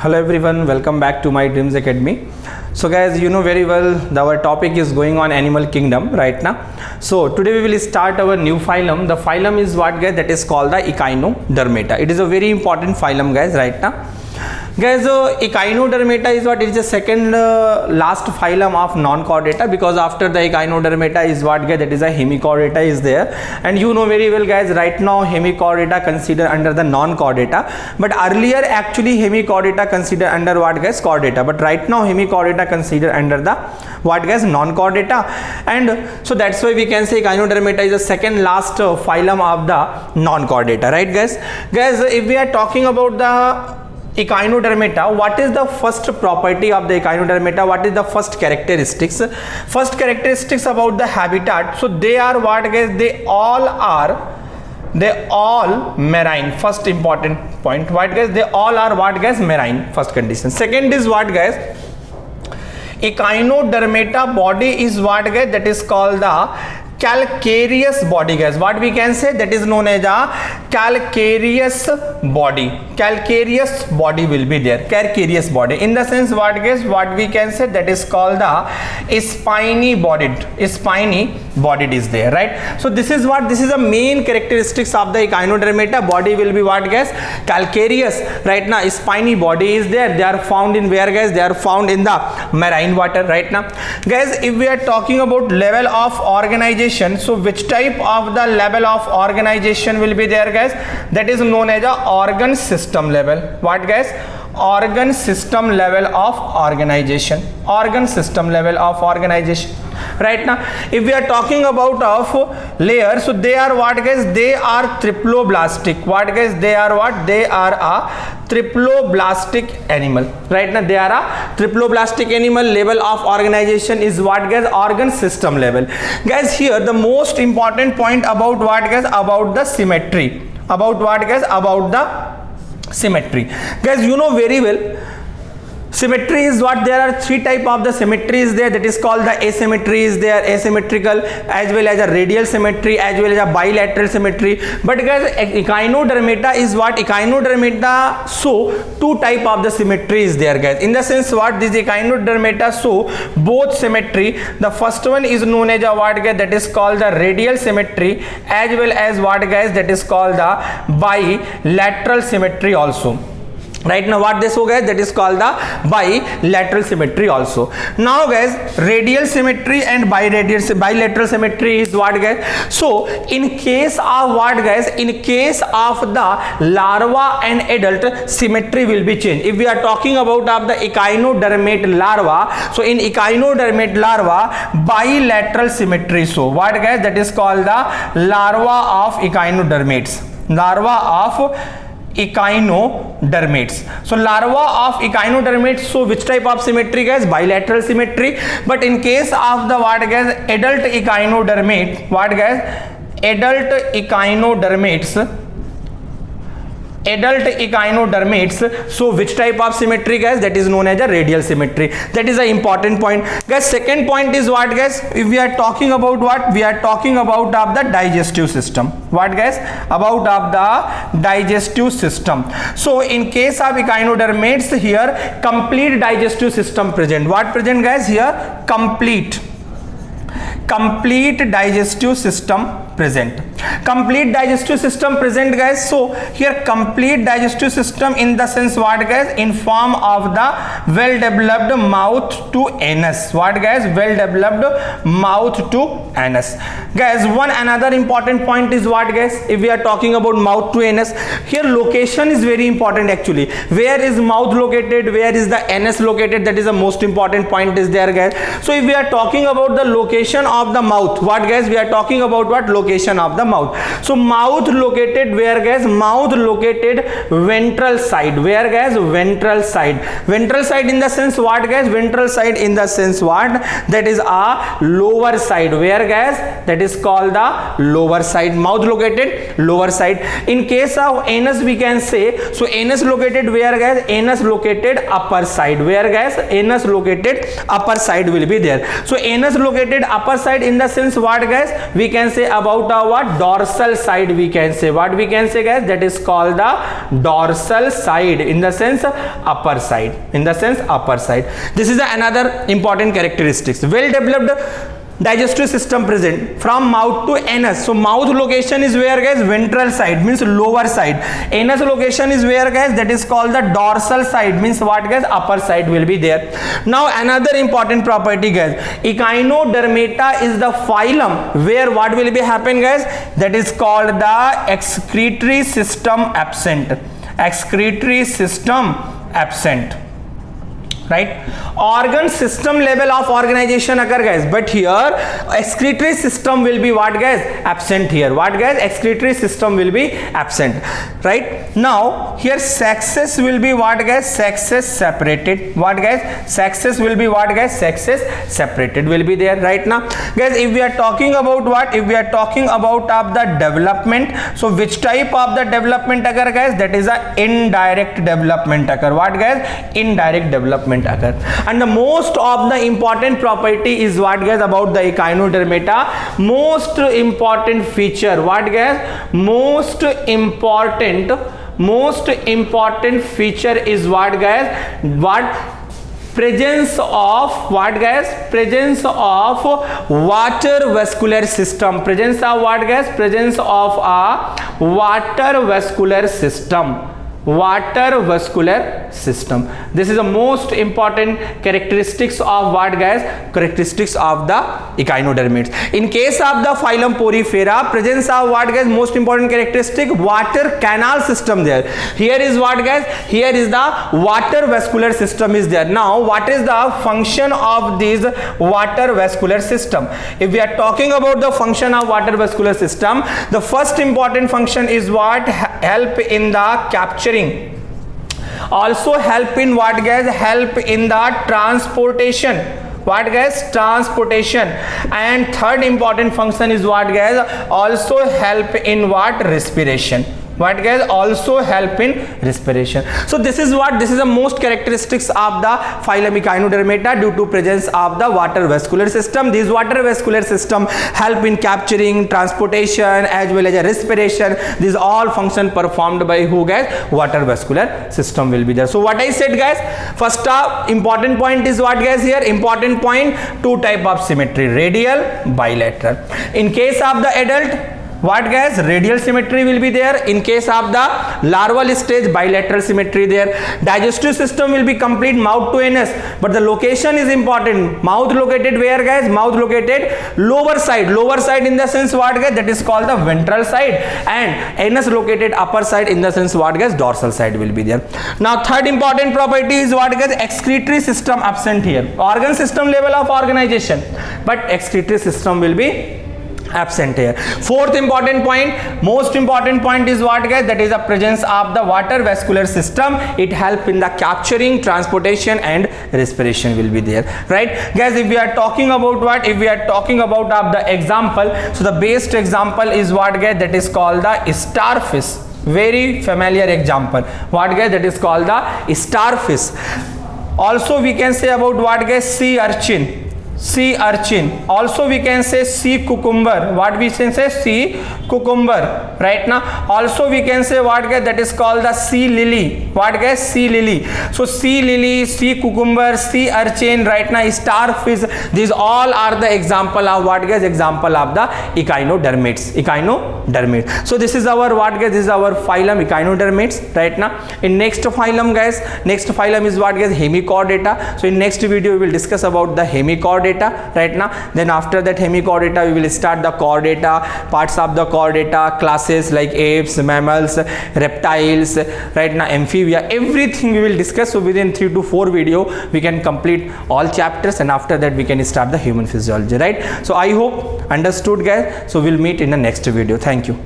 Hello everyone, welcome back to my Dreams Academy. So guys, you know very well our topic is going on animal kingdom right now. So today we will start our new phylum. The phylum is what guys, that is called the Echinodermata. It is a very important phylum guys right now. Guys, Echinodermata is what? It is the second last phylum of non-chordata, because after the Echinodermata is what guys, that is a Hemichordata is there. And you know very well guys, right now Hemichordata considered under the non-chordata, but earlier actually Hemichordata considered under what guys, chordata, but right now Hemichordata considered under the what guys, non-chordata. And so that's why we can say Echinodermata is the second last phylum of the non-chordata, right guys. If we are talking about the Echinodermata, what is the first property of the Echinodermata? What is the first characteristics? First characteristics about the habitat. So they are what guys, they all marine. First important point, what guys, they all are what guys, marine. First condition. Second is what guys, Echinodermata body is what guys, that is called the calcareous body guys. What we can say, that is known as a calcareous body. Calcareous body will be there. Calcareous body in the sense what guys, what we can say, that is called the spiny bodied. Spiny bodied is there, right? So this is what, this is the main characteristics of the Echinodermata. Body will be what guys, calcareous. Right now spiny body is there. They are found in where guys, they are found in the marine water right now guys. If we are talking about level of organization, so which type of the level of organization will be there guys, that is known as a organ system level. What guys, organ system level of organization. Organ system level of organization right now. If we are talking about of layer, so they are what guys, they are triploblastic. What guys, they are what, they are a triploblastic animal right now. They are a triploblastic animal. Level of organization is what guys, organ system level guys. Here the most important point about what guys, about the symmetry. About what guys, about the symmetry guys. You know very well, symmetry is what, there are three type of the symmetry is there, that is called the asymmetry is there, asymmetrical, as well as a radial symmetry, as well as a bilateral symmetry. But guys, Echinodermata is what, Echinodermata show two type of the symmetry is there guys. In the sense what, this Echinodermata show both symmetry. The first one is known as a what guys, that is called the radial symmetry, as well as what guys, that is called the bilateral symmetry also. Right now what this guys, that is called the bilateral symmetry also. Now guys, radial symmetry and bilateral symmetry is what guys. So in case of what guys, in case of the larva and adult, symmetry will be changed. If we are talking about of the Echinodermate larva, so in Echinodermate larva, bilateral symmetry. So what guys, that is called the larva of Echinodermates. Larva of Echinodermates. So larva of Echinodermates, so which type of symmetry guys, bilateral symmetry. But in case of the what guys, adult Echinodermate, what guys, adult Echinodermates, so which type of symmetry guys, that is known as a radial symmetry. That is an important point guys. Second point is what guys, if we are talking about what, we are talking about of the digestive system. What guys, about of the digestive system. So in case of Echinodermates, here complete digestive system present. What present guys, here complete digestive system present. Complete digestive system present guys. So here complete digestive system in the sense what guys, in form of the well developed mouth to anus. What guys, well developed mouth to anus guys. One another important point is what guys, if we are talking about mouth to anus, here location is very important actually. Where is mouth located, where is the anus located, that is the most important point is there guys. So if we are talking about the location of the mouth, what guys, we are talking about what, location of the mouth. So mouth located where guys, mouth located ventral side. Where guys, ventral side. Ventral side in the sense what guys, ventral side in the sense what, that is a lower side. Where guys, that is called the lower side. Mouth located lower side. In case of anus we can say, so anus located where guys, anus located upper side. Where guys, anus located upper side will be there. So anus located upper side in the sense what guys, we can say about our dorsal side we can say. What we can say, guys? That is called the dorsal side, in the sense upper side, in the sense upper side. This is another important characteristics. Well developed digestive system present from mouth to anus. So mouth location is where, guys? Ventral side, means lower side. Anus location is where, guys? That is called the dorsal side, means what, guys? Upper side will be there. Now another important property, guys, Echinodermata is the phylum where what will be happen, guys? That is called the excretory system absent. Excretory system absent, right? Organ system level of organization occur, guys, but here excretory system will be what, guys? Absent here. What, guys? Excretory system will be absent, right? Now here sexes will be what, guys? Sexes separated. What, guys? Sexes will be what, guys? Sexes separated will be there. Right now, guys, if we are talking about what, if we are talking about of the development, so which type of the development occur, guys? That is a indirect development occur. What, guys? Indirect development occur. And the most of the important property is what, guys? About the Echinodermata, most important feature, what, guys? Most important feature is what, guys? What? Presence of what, guys? Presence of water vascular system. Presence of what, guys? Presence of a water vascular system. Water vascular system. This is the most important characteristics of what, guys? Characteristics of the Echinodermates. In case of the phylum Porifera, presence of what, guys? Most important characteristic, water canal system there. Here is what, guys? Here is the water vascular system is there. Now what is the function of this water vascular system? If we are talking about the function of water vascular system, the first important function is what? Help in the capturing. Also help in what, guys? Help in the transportation. What, guys? Transportation. And third important function is what, guys? Also help in what? Respiration. What, guys? Also help in respiration. So this is what, this is the most characteristics of the phylum Echinodermata due to presence of the water vascular system. This water vascular system help in capturing, transportation, as well as respiration. These all function performed by who, guys? Water vascular system will be there. So what I said, guys, first important point is what, guys? Here important point, two type of symmetry, radial, bilateral. In case of the adult, what, guys? Radial symmetry will be there. In case of the larval stage, bilateral symmetry there. Digestive system will be complete mouth to anus, but the location is important. Mouth located where, guys? Mouth located lower side. Lower side in the sense what, guys? That is called the ventral side, and anus located upper side in the sense what, guys? Dorsal side will be there. Now third important property is what, guys? Excretory system absent here. Organ system level of organization, but excretory system will be absent here. Fourth important point, most important point is what, guys? That is the presence of the water vascular system. It help in the capturing, transportation, and respiration will be there, right, guys? If we are talking about what, if we are talking about of the example, so the best example is what, guys? That is called the starfish. Very familiar example. What, guys? That is called the starfish. Also we can say about what, guys? Sea urchin. Sea urchin. Also we can say sea cucumber. What we can say? Sea cucumber. Right now. Also we can say what, guys? That is called the sea lily. What, guys? Sea lily. So sea lily, sea cucumber, sea urchin. Right now, starfish. These all are the example of what, guys? Example of the Echinodermates. Echinodermates. So this is our what, guys? This is our phylum Echinodermates. Right now. In next phylum, guys. Next phylum is what, guys? Hemichordata. So in next video we will discuss about the hemichordata. Right now, then after that hemichordata we will start the chordata, parts of the chordata, classes like apes, mammals, reptiles, right now amphibia, everything we will discuss. So within 3 to 4 video we can complete all chapters, and after that we can start the human physiology, right? So I hope understood, guys. So we'll meet in the next video. Thank you.